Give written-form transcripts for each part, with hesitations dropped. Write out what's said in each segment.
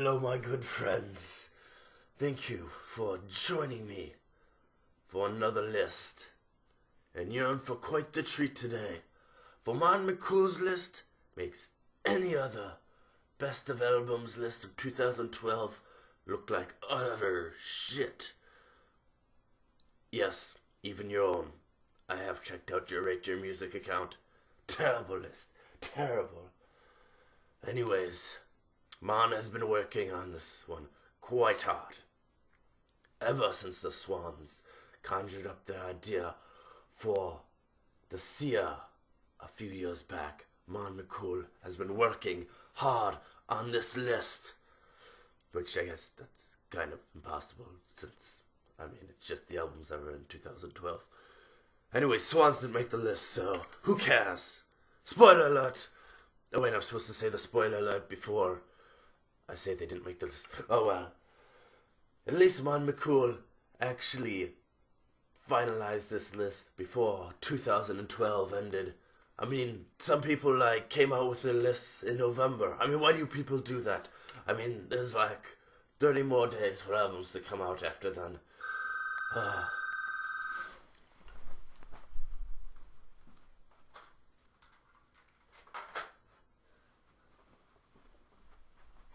Hello, my good friends. Thank you for joining me for another list. And you're in for quite the treat today. For Mon McCool's list makes any other best of albums list of 2012 look like utter shit. Yes, even your own. I have checked out your RateYourMusic account. Terrible list. Terrible. Anyways, Mon has been working on this one quite hard. Ever since the Swans conjured up their idea for the Sia a few years back, Mon McCool has been working hard on this list. Which I guess that's kind of impossible since, it's just the albums that were in 2012. Anyway, Swans didn't make the list, so who cares? Spoiler alert! Oh wait, I'm supposed to say the spoiler alert before I say they didn't make the list. Oh well. At least Mon McCool actually finalized this list before 2012 ended. Some people came out with their lists in November. Why do people do that? There's 30 more days for albums to come out after then.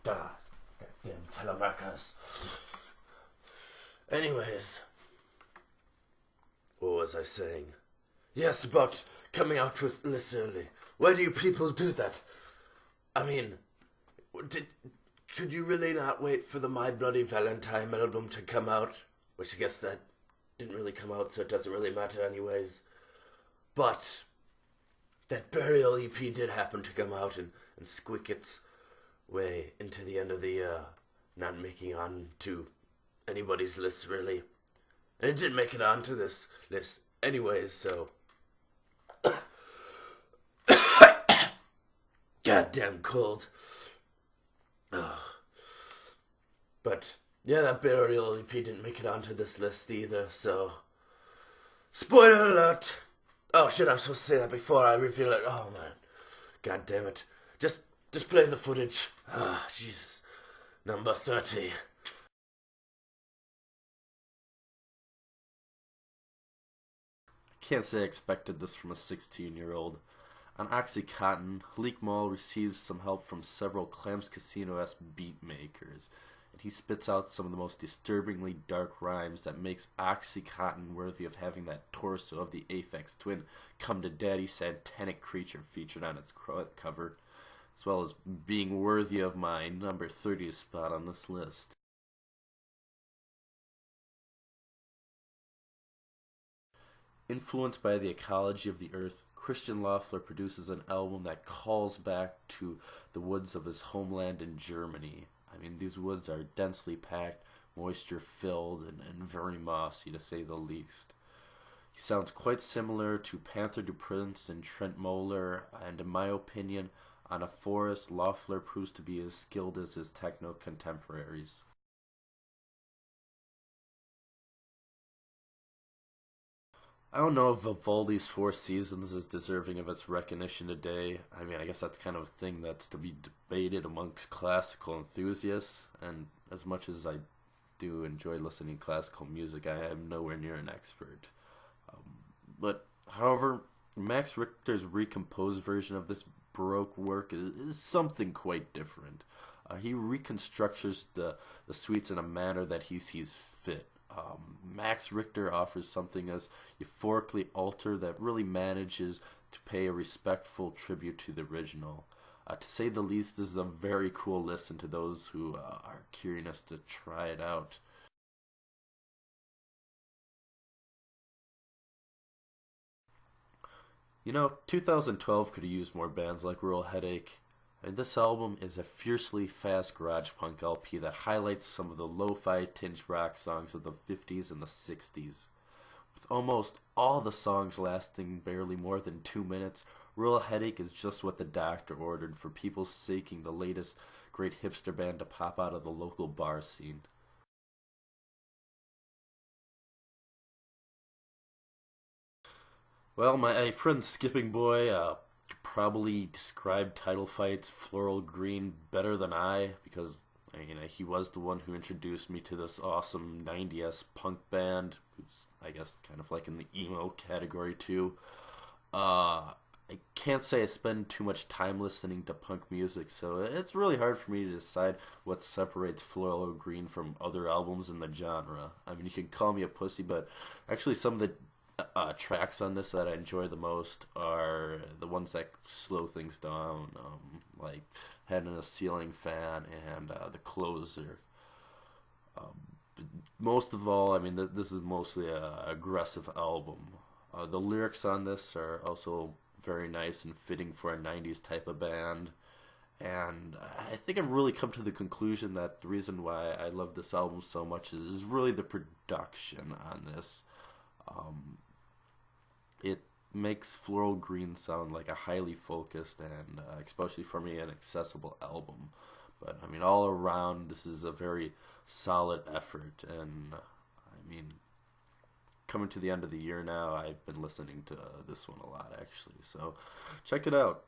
Goddamn telemarkers. Anyways, what was I saying? Yes, about coming out with lists early. Why do you people do that? Could you really not wait for the My Bloody Valentine album to come out? Which I guess that didn't really come out, so it doesn't really matter anyways. But that Burial EP did happen to come out and squeak its way into the end of the year, not making on to anybody's list really. And it did make it onto this list anyways, so goddamn cold. But yeah, that Burial EP didn't make it onto this list either, so spoiler alert. Oh shit, I'm supposed to say that before I reveal it. Oh man, god damn it. Just play the footage. Jesus. Number 30. Can't say I expected this from a 16-year-old. On Oxycotton, Haleek Maul receives some help from several Clams Casino-esque beat makers, and he spits out some of the most disturbingly dark rhymes that makes Oxycotton worthy of having that torso of the Aphex Twin come to daddy satanic creature featured on its cover, as well as being worthy of my number 30 spot on this list. Influenced by the ecology of the earth, Christian Loffler produces an album that calls back to the woods of his homeland in Germany. These woods are densely packed, moisture-filled, and very mossy, to say the least. He sounds quite similar to Panther du Prince and Trent Moeller, and in my opinion, on a forest, Loffler proves to be as skilled as his techno contemporaries. I don't know if Vivaldi's Four Seasons is deserving of its recognition today. I guess that's kind of a thing that's to be debated amongst classical enthusiasts, and as much as I do enjoy listening to classical music, I am nowhere near an expert. However, Max Richter's Recomposed version of this Baroque work is something quite different. He reconstructs the suites in a manner that he sees fit. Max Richter offers something as euphorically altered that really manages to pay a respectful tribute to the original. To say the least, this is a very cool listen to those who are curious to try it out. You know, 2012 could have used more bands like Rural Headache. This album is a fiercely fast garage punk LP that highlights some of the lo-fi tinged rock songs of the 50s and the 60s. With almost all the songs lasting barely more than 2 minutes, Rural Headache is just what the doctor ordered for people seeking the latest great hipster band to pop out of the local bar scene. Well, my friend Skipping Boy could probably describe Title Fight's Floral Green better than I, because He was the one who introduced me to this awesome 90s punk band, who's, I guess, kind of like in the emo category too. I can't say I spend too much time listening to punk music, so it's really hard for me to decide what separates Floral Green from other albums in the genre. You can call me a pussy, but actually some of the tracks on this that I enjoy the most are the ones that slow things down, like Head in a Ceiling Fan and The Closer. Most of all, this is mostly a aggressive album. The lyrics on this are also very nice and fitting for a 90s type of band. And I think I've really come to the conclusion that the reason why I love this album so much is really the production on this. It makes Floral Green sound like a highly focused and, especially for me, an accessible album. But, all around, this is a very solid effort. And, coming to the end of the year now, I've been listening to this one a lot, actually. So, check it out.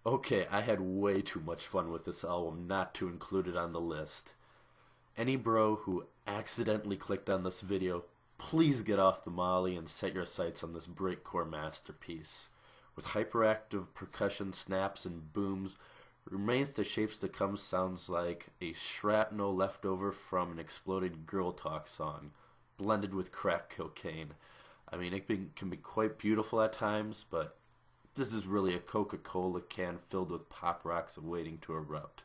Okay, I had way too much fun with this album not to include it on the list. Any bro who accidentally clicked on this video, please get off the molly and set your sights on this breakcore masterpiece. With hyperactive percussion snaps and booms, Remains the Shapes to Come sounds like a shrapnel left over from an exploded girl talk song, blended with crack cocaine. It can be quite beautiful at times, but this is really a Coca-Cola can filled with pop rocks awaiting to erupt.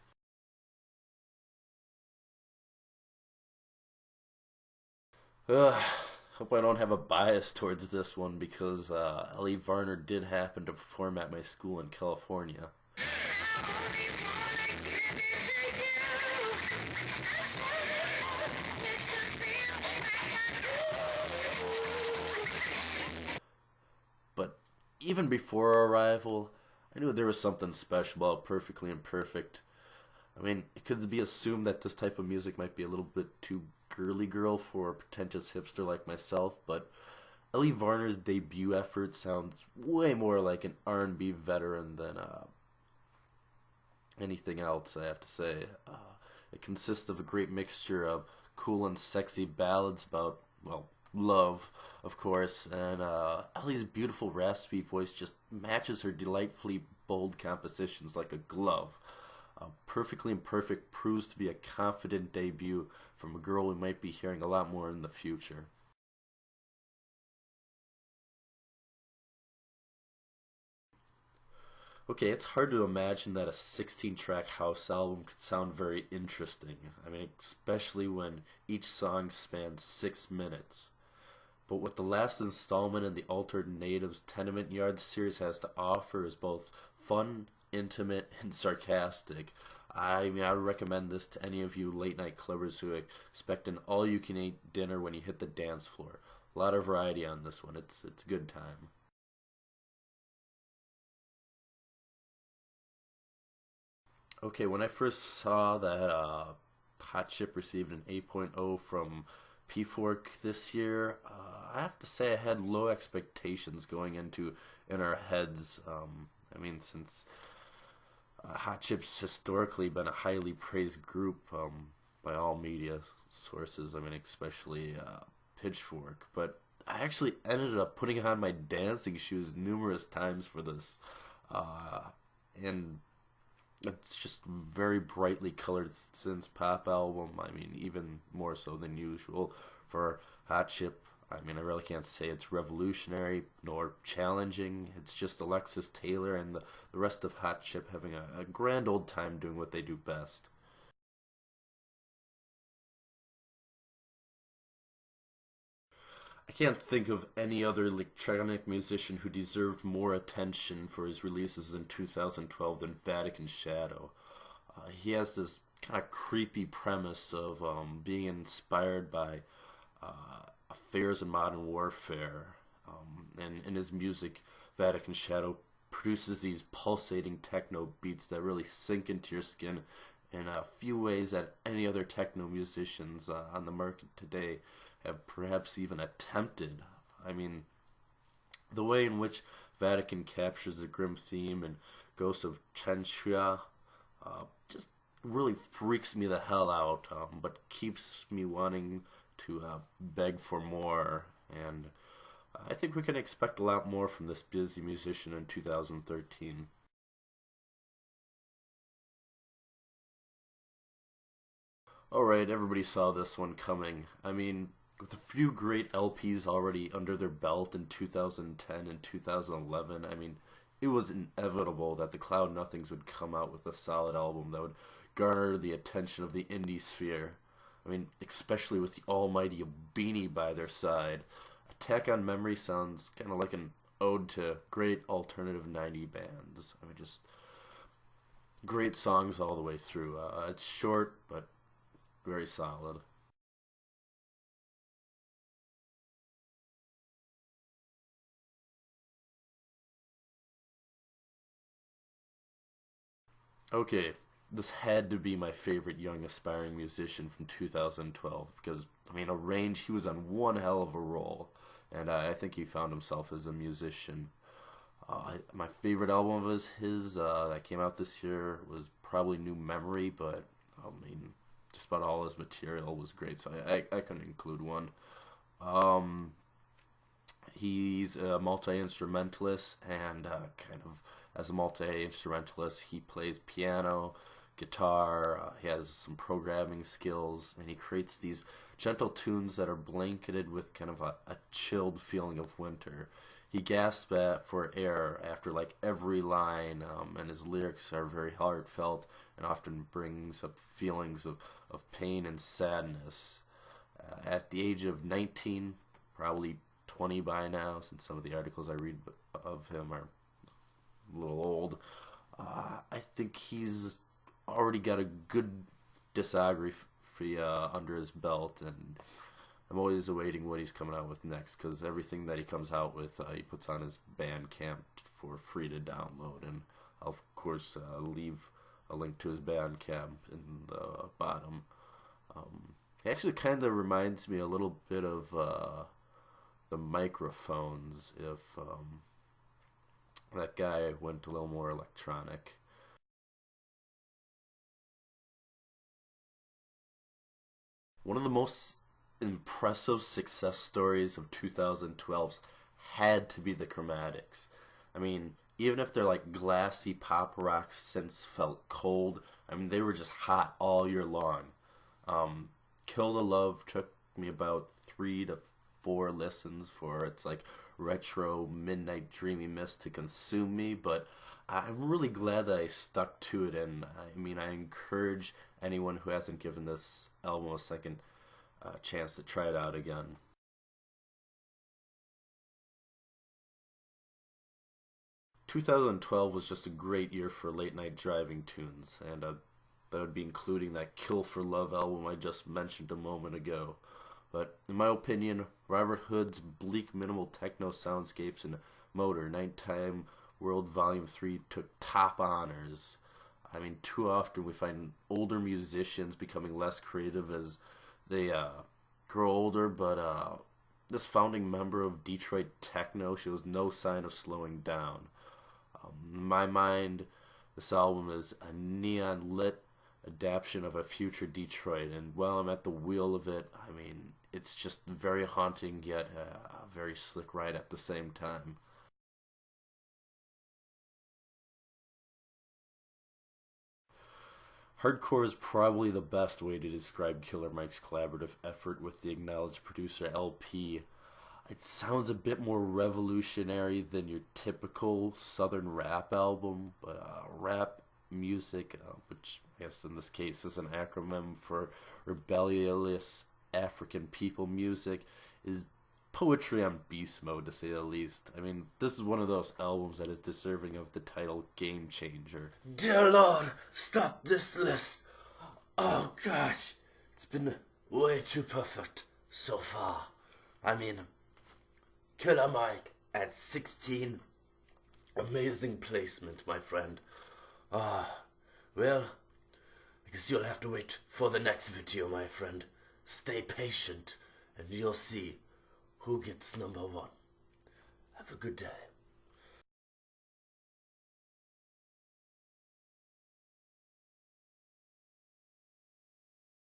Hope I don't have a bias towards this one because Elle Varner did happen to perform at my school in California. But even before our arrival, I knew there was something special about Perfectly Imperfect. It could be assumed that this type of music might be a little bit too girly girl for a pretentious hipster like myself, but Elle Varner's debut effort sounds way more like an R&B veteran than anything else, I have to say. It consists of a great mixture of cool and sexy ballads about, well, love, of course, and Ellie's beautiful raspy voice just matches her delightfully bold compositions like a glove. Perfectly Imperfect proves to be a confident debut from a girl we might be hearing a lot more in the future. Okay, it's hard to imagine that a 16-track house album could sound very interesting. Especially when each song spans 6 minutes. But what the last installment in the Altered Natives Tenement Yard series has to offer is both fun, intimate, and sarcastic. I would recommend this to any of you late-night clubbers who expect an all-you-can-eat dinner when you hit the dance floor. A lot of variety on this one. It's a good time. Okay, when I first saw that Hot Chip received an 8.0 from P-Fork this year, I have to say I had low expectations going in our heads. Since Hot Chip's historically been a highly praised group by all media sources, especially Pitchfork. But I actually ended up putting on my dancing shoes numerous times for this. And it's just very brightly colored synth pop album. Even more so than usual for Hot Chip. I really can't say it's revolutionary nor challenging. It's just Alexis Taylor and the rest of Hot Chip having a grand old time doing what they do best. I can't think of any other electronic musician who deserved more attention for his releases in 2012 than Vatican Shadow. He has this kind of creepy premise of being inspired by affairs in modern warfare. And in his music, Vatican Shadow produces these pulsating techno beats that really sink into your skin in a few ways that any other techno musicians on the market today have perhaps even attempted. The way in which Vatican captures the grim theme, and Ghost of Chenchya just really freaks me the hell out, but keeps me wanting to beg for more. And I think we can expect a lot more from this busy musician in 2013. Alright, everybody saw this one coming. I mean, with a few great LPs already under their belt in 2010 and 2011, I mean, it was inevitable that the Cloud Nothings would come out with a solid album that would garner the attention of the indie sphere. I mean, especially with the almighty Beanie by their side. Attack on Memory sounds kind of like an ode to great alternative 90 bands. I mean, just great songs all the way through. It's short, but very solid. Okay, this had to be my favorite young aspiring musician from 2012 because, I mean, Arrange, he was on one hell of a roll, and I think he found himself as a musician. My favorite album of his that came out this year was probably New Memory, but I mean, just about all his material was great, so I couldn't include one. Um, he's a multi-instrumentalist, and kind of as a multi-instrumentalist, he plays piano, guitar, he has some programming skills, and he creates these gentle tunes that are blanketed with kind of a chilled feeling of winter. He gasps for air after like every line, and his lyrics are very heartfelt and often brings up feelings of pain and sadness. At the age of 19, probably 20 by now, since some of the articles I read of him are a little old, I think he's already got a good discography under his belt, and I'm always awaiting what he's coming out with next, because everything that he comes out with, he puts on his Bandcamp for free to download, and I'll of course leave a link to his Bandcamp in the bottom. He actually kind of reminds me a little bit of the Microphones, if that guy went a little more electronic. One of the most impressive success stories of 2012 had to be the Chromatics. I mean, even if they're like glassy pop rock synths felt cold, I mean, they were just hot all year long. Kill the Love took me about 3 to 4 listens for its like retro midnight dreamy mist to consume me, but I'm really glad that I stuck to it, and I mean, I encourage anyone who hasn't given this album a second chance to try it out again. 2012 was just a great year for late night driving tunes, and that would be including that Kill for Love album I just mentioned a moment ago. But in my opinion, Robert Hood's bleak minimal techno soundscapes and Motor Nighttime World Volume 3 took top honors. I mean, too often we find older musicians becoming less creative as they grow older, but this founding member of Detroit techno shows no sign of slowing down. In my mind, this album is a neon lit adaptation of a future Detroit, and while I'm at the wheel of it, I mean, it's just very haunting yet a very slick ride at the same time. Hardcore is probably the best way to describe Killer Mike's collaborative effort with the acknowledged producer LP. It sounds a bit more revolutionary than your typical southern rap album, but rap music, which I guess in this case is an acronym for rebellious African people music, is poetry on beast mode, to say the least. I mean, this is one of those albums that is deserving of the title Game Changer. Dear Lord, stop this list. Oh gosh, it's been way too perfect so far. I mean, Killer Mike at 16. Amazing placement, my friend. Well, I guess you'll have to wait for the next video, my friend. Stay patient, and you'll see who gets number 1. Have a good day.